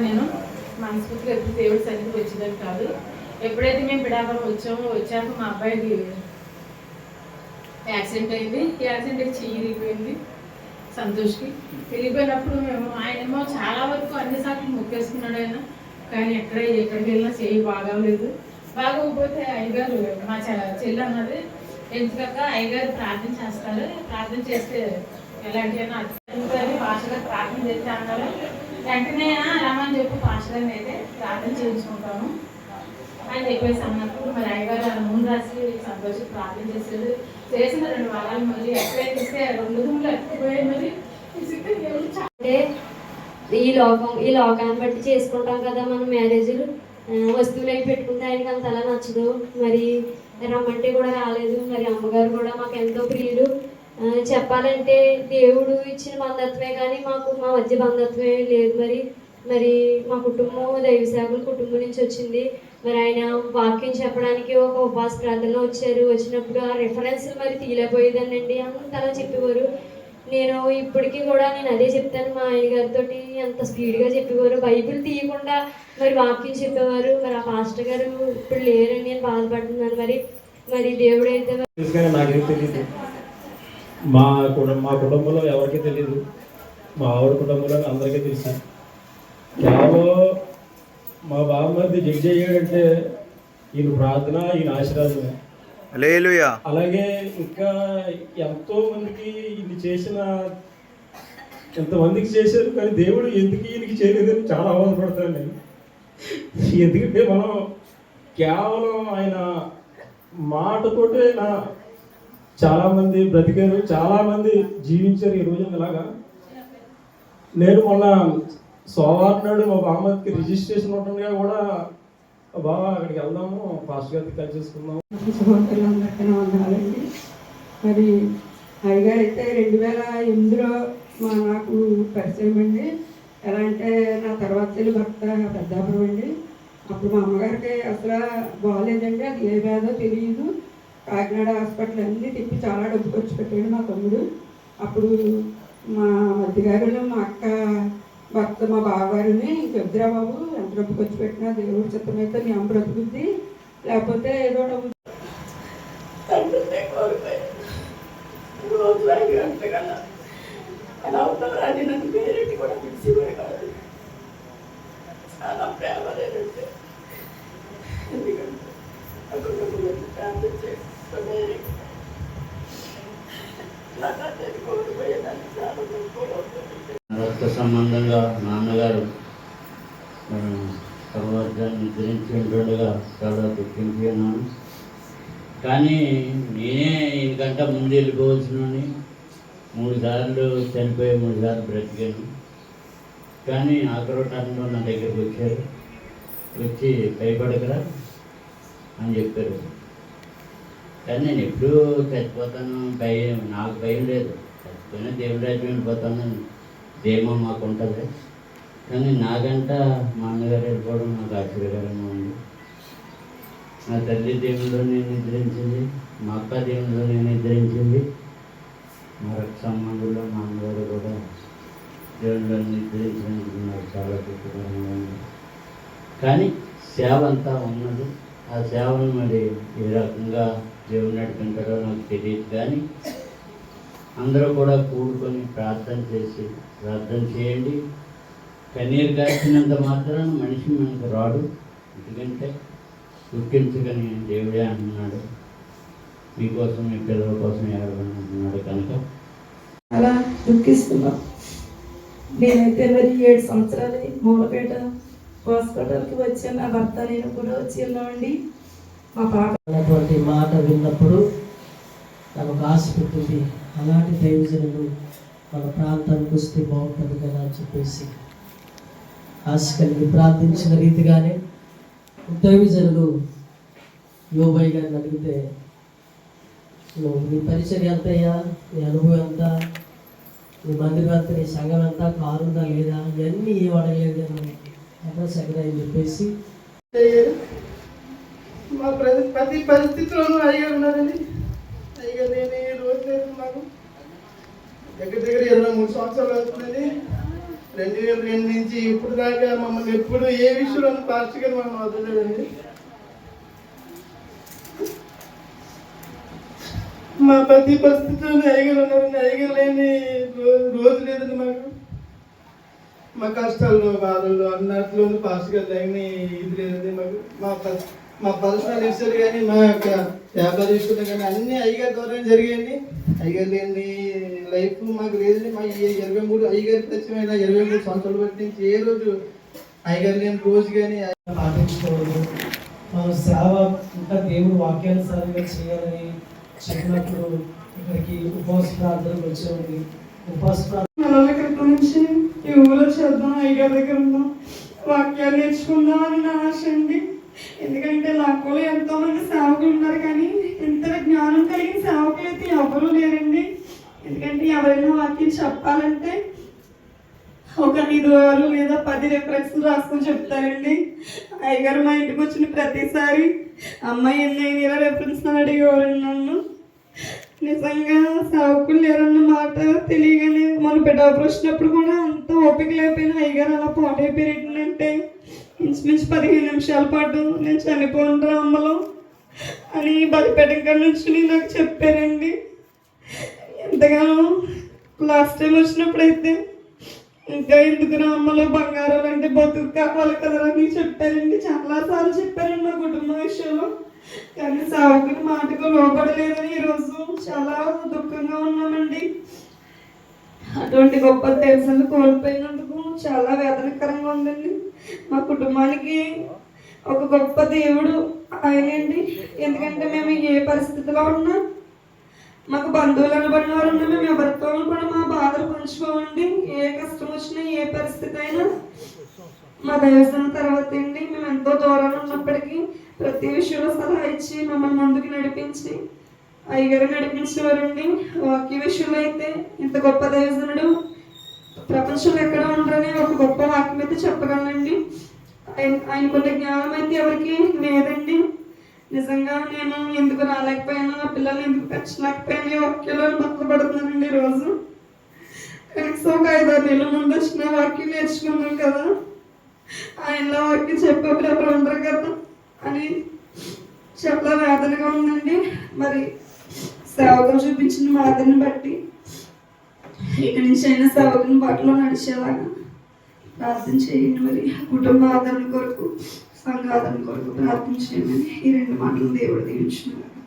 నేను మనస్ఫూర్తిగా ఎప్పుడు దేవుడి సన్నిధికి వచ్చేదని కాదు. ఎప్పుడైతే మేము పిడాపురం వచ్చాక మా అబ్బాయికి యాక్సిడెంట్ అయింది. యాక్సిడెంట్ చెయ్యి ఇరిగిపోయింది. సంతోష్కి ఇరిగిపోయినప్పుడు ఆయనేమో చాలా వరకు అన్నిసార్లు మొక్కేసుకున్నాడు ఆయన. కానీ ఎక్కడికి వెళ్ళినా చెయ్యి బాగోలేదు. బాగోకపోతే అయ్యగారు మా చెల్లి అన్నది, ఎందుకక్క అయ్యగారు ప్రార్థన చేస్తారు, ప్రార్థన చేస్తే ఎలాంటివైనా అర్థం పాస్టర్ గారు ప్రార్థన చేస్తే అన్నారు. వెంటనే రమ్మని చెప్పి పాస్టర్ గారిని అయితే ప్రార్థన చేయించుకుంటాము అని చెప్పేసి అన్నప్పుడు మరి అయ్యగారు ముందు రాసి సంతోషం ప్రార్థన చేసేది. చేసిన 2 వారాలు మళ్ళీ ఎక్కడైతే ఇస్తే 2 రూములు ఎక్కిపోయాయి. మరి అంటే ఈ లోకాన్ని బట్టి చేసుకుంటాం కదా మనం మ్యారేజ్లు. వస్తువులు అవి పెట్టుకుంటే ఆయనకి అంత అలా నచ్చదు. మరి రమ్మంటే కూడా రాలేదు. మరి అమ్మగారు కూడా మాకు ఎంతో ప్రియులు. చెప్పాలంటే దేవుడు ఇచ్చిన బంధత్వమే కానీ మాకు మా మధ్య బంధత్వమే లేదు. మరి మా కుటుంబం దైవ సేవకుల కుటుంబం నుంచి వచ్చింది. మరి ఆయన వాక్యం చెప్పడానికి ఒక ఉపవాస ప్రార్థనలో వచ్చారు. వచ్చినప్పుడు ఆ రిఫరెన్స్ మరి తీయలేకపోయేదానండి. అంతలా చెప్పేవారు. నేను ఇప్పటికీ కూడా నేను అదే చెప్తాను. మా ఆయన గారితో ఎంత స్పీడ్గా చెప్పేవారు. బైబిల్ తీయకుండా మరి వాక్యం చెప్పేవారు. మరి ఆ పాస్టర్ గారు ఇప్పుడు లేరని నేను బాధపడుతున్నాను. మరి దేవుడు అయితే నాకేం తెలియదు. మా కుటుంబంలో ఎవరికీ తెలియదు. మా ఆవిడ కుటుంబంలో అందరికీ తెలుసు. కేవలం మా బామ్మది జడ్జి అయ్యాడంటే ఈయన ప్రార్థన, ఈయన ఆశీర్వాదమే. అలాగే ఇంకా ఎంతో మందికి ఇది చేసిన ఎంతమందికి చేశారు. కానీ దేవుడు ఎందుకు ఈయనకి చేయలేదని చాలా ఆనందపడతాను నేను. ఎందుకంటే మనం కేవలం ఆయన మాటతోటే చాలామంది బ్రతికారు, చాలామంది జీవించారు ఈ రోజున. ఇలాగా నేను మొన్న సోమవారం నాడు మా బామ్మకి రిజిస్ట్రేషన్ ఉండగా కూడా బాగా అక్కడికి వెళ్దాము, ఫాస్ట్ గారికి కలిసి చేసుకుందాము. మరి అయ్యగారు అయితే 2008లో నాకు పరిచయం అండి. ఎలా అంటే నా తర్వాత భర్త పెద్దాపురం అండి. అప్పుడు మా అమ్మగారికి అసలు బాగాలేదండి. అది ఏ వ్యాధో తెలియదు. కాకినాడ హాస్పిటల్ అన్నీ తిప్పి చాలా డబ్బు ఖర్చు పెట్టాడు మా తమ్ముడు. అప్పుడు మా మధ్యగారులు మా అక్క భర్త మా బావగారిని చెప్తురా బాబు, ఎంత డబ్బు ఖర్చు పెట్టినా దేవుడి చిత్తమైతే మీ అమ్మ బ్రతుకుద్ది, లేకపోతే ఏదో డబ్బు ఎలా అవుతారు అని నన్ను పేరెట్టి కూడా పిలిచిపోయి కాదు. చాలా ప్రేమ లేదంటే ఎందుకంటే ప్రార్థన చేసుకునే రక్త సంబంధంగా నాన్నగారు తర్వాత నిద్రించి ఉంటుండగా చాలా దుఃఖించి ఉన్నాను. కానీ నేనే ఇంకంటే ముందు వెళ్ళిపోవచ్చునని 3 సార్లు చనిపోయి 3 సార్లు బ్రతికాను. కానీ ఆఖరి టైంలో నా దగ్గరికి వచ్చారు. వచ్చి భయపడకరా అని చెప్పారు. కానీ నేను ఎప్పుడూ చచ్చిపోతాను, నాకు భయం లేదు. చచ్చిపోయినా దేవుడి రాజ్యం వెళ్ళిపోతాను, ధైర్యం మాకు ఉంటుంది. కానీ నాకంట మా అన్నగారు వెళ్ళిపోవడం నాకు ఆశ్చర్యకరంగా ఉంది. నా తల్లి దేవుడిలోనే నిద్రించింది, మా అక్క దేవుడిలోనే నిద్రించింది. మా రక్త సంబంధంలో మా అన్నగారు కూడా దేవుడిలో నిద్రించినందుకు నాకు చాలా దుఃఖకరంగా ఉంది. కానీ సేవ అంతా ఉన్నది. ఆ సేవను మరి ఏ రకంగా దేవుడు నడిపించారో నాకు తెలియదు. కానీ అందరూ కూడా కూడుకొని ప్రార్థన చేయండి. కన్నీరు కాచినంత మాత్రాన మనిషి మనకు రాడు. ఎందుకంటే దుఃఖించకని దేవుడే అంటున్నాడు. మీకోసం మీ పిల్లల కోసం ఏడవని అంటున్నాడు. కనుక అలా దుఃఖిస్తున్నాం. నేనైతే మరి 7 సంవత్సరాలు మూలపేట హాస్పిటల్కి వచ్చి నా భర్త నేను కూడా వచ్చి ఉన్నామండి. మా పాప అన్నటువంటి మాట విన్నప్పుడు నాకు ఆశ పెట్టింది. అలాంటి దైవజనులు మన ప్రాంతానికి వస్తే బాగుంటుంది కదా అని చెప్పేసి ఆశ కలిగి ప్రార్థించిన రీతిగానే దైవజనులు యోబయ్య గారిని అడిగితే, నువ్వు నీ పరిచర్య ఎంత అయ్యా, నీ అనుభవం ఎంత, నీ మందిరం ఎంత, నీ సంఘం ఎంత, కారుందా లేదా, ఇవన్నీ ఏం అడగలేదు అని అడ్రస్ ఎక్కడని చెప్పేసి మా ప్రతి పరిస్థితిలోనూ అయ్యగారు ఉన్నారండి. అయ్యగారు నేను రోజు లేదు. మాకు దగ్గర 23 సంవత్సరాలు అవుతుందండి. 2002 నుంచి ఇప్పుడు దాకా మమ్మల్ని ఎప్పుడు ఏ విషయంలో పాస్టర్ గారు మమ్మల్ని వదలలేదండి. మా ప్రతి పరిస్థితుల్లో అయ్యగారు ఉన్నారండి. అయ్యగారు లేని రోజు లేదండి మాకు. మా కష్టాల్లో బాధల్లో అన్నట్లోనూ పాస్టర్ గారు లేని ఇది లేదండి మాకు. మా పర్సనల్ విషయాలు కానీ మా యొక్క వ్యాపార విషయాలు కానీ అన్నీ అయ్యగారి ద్వారా జరిగాయండి. అయ్యగారు లేని లైఫ్ మాకు లేదండి. మా 23 అయ్యగారి పరిచయమైన 23 సంవత్సరాలు బట్టి నుంచి ఏ రోజు అయ్యగారు లేని రోజు కానీ పాటించుకోవడం, మన సేవ ఇంకా దేవుడు వాక్యానుసారంగా చేయాలని చెప్పినప్పుడు ఇక్కడికి ఉపవాస ప్రార్థనకు వచ్చామండి. ఉపవాస ప్రార్థన 4 నెలల క్రితం నుంచి ఈ ఊళ్ళో చేద్దాం, అయ్యగారి దగ్గర ఉందాం, వాక్యాలు నేర్చుకుందాం అని నా ఆశ అండి. ఎందుకంటే లాకోలో ఎంతో మంది సేవకులు ఉన్నారు, కానీ ఇంత జ్ఞానం కలిగిన సేవకులు అయితే ఎవరూ లేరండి. ఎందుకంటే ఎవరైనా వాక్యం చెప్పాలంటే ఒక 5 లేదా 10 రెఫరెన్స్లు రాసుకొని చెప్తారండి. అయ్యగారు మా ఇంటికి వచ్చిన ప్రతిసారి అమ్మాయి ఎన్ని రెఫరెన్స్ అడిగేవారండి నన్ను. నిజంగా సేవకులు లేరన్న మాట తెలియగానే మన బిడ్డ వచ్చినప్పుడు కూడా అంత ఓపిక లేకపోయినా అయ్యగారు అలా పాటైపోయారంటే ఇంచుమించు 15 నిమిషాల పాటు నేను చనిపోను అమ్మలో అని బలిపేట నుంచి నాకు చెప్పారండి. ఎంతగానో లాస్ట్ టైం వచ్చినప్పుడైతే ఇంకా ఎందుకు అమ్మలో బంగారాలు అంటే బతుకు కావాలి కదా అని చెప్పారండి. చాలాసార్లు చెప్పారండి నా కుటుంబ విషయంలో, కానీ సావుకుని మాటకు లోపడలేదని ఈరోజు చాలా దుఃఖంగా ఉన్నామండి. అటువంటి గొప్ప దేశాన్ని కోల్పోయినందుకు చాలా వేదనకరంగా ఉందండి. మా కుటుంబానికి ఒక గొప్ప దేవుడు ఆయనండి. ఎందుకంటే మేము ఏ పరిస్థితిలో ఉన్నా, మాకు బంధువులు అనబడిన వారు ఉన్నా, మేము ఎవరితో కూడా మా బాధలు పంచుకోమండి. ఏ కష్టం వచ్చినా ఏ పరిస్థితి అయినా మా దైవజనం తర్వాత అండి. మేము ఎంతో దూరంలో ఉన్నప్పటికీ ప్రతి విషయంలో సలహా ఇచ్చి మమ్మల్ని ముందుకు నడిపించి అయ్యగారు నడిపించేవారండి. వాక్య విషయంలో అయితే ఇంత గొప్ప దైవజనుడు ప్రపంచంలో ఎక్కడ ఉండరని ఒక గొప్ప వాక్యం అయితే చెప్పగలనండి. ఆయనకున్న జ్ఞానం అయితే ఎవరికి లేదండి. నిజంగా నేను ఎందుకు రాలేకపోయాను, ఆ పిల్లల్ని ఎందుకు పెంచలేకపోయాను వాక్యంలో బాధపడుతున్నానండి. ఈరోజు కనీసం ఒక 5-6 నెలల ముందు వచ్చిన వాక్యం నేర్చుకున్నాం కదా, ఆయనలో వాక్యం చెప్పేప్పుడు ఎవరు ఉండరు కదా అని చాలా వేదనగా ఉందండి. మరి సేవకులు చూపించిన మాదిరిని బట్టి ఇక్కడి నుంచి అయినా సేవకుని బాటలో నడిచేలాగా ప్రార్థన చేయండి. మరి కుటుంబ ఆదరణ కొరకు, సంఘ ఆదరణ కొరకు ప్రార్థన చేయమని ఈ 2 మాటలు దేవుడు దీవించున్నారు.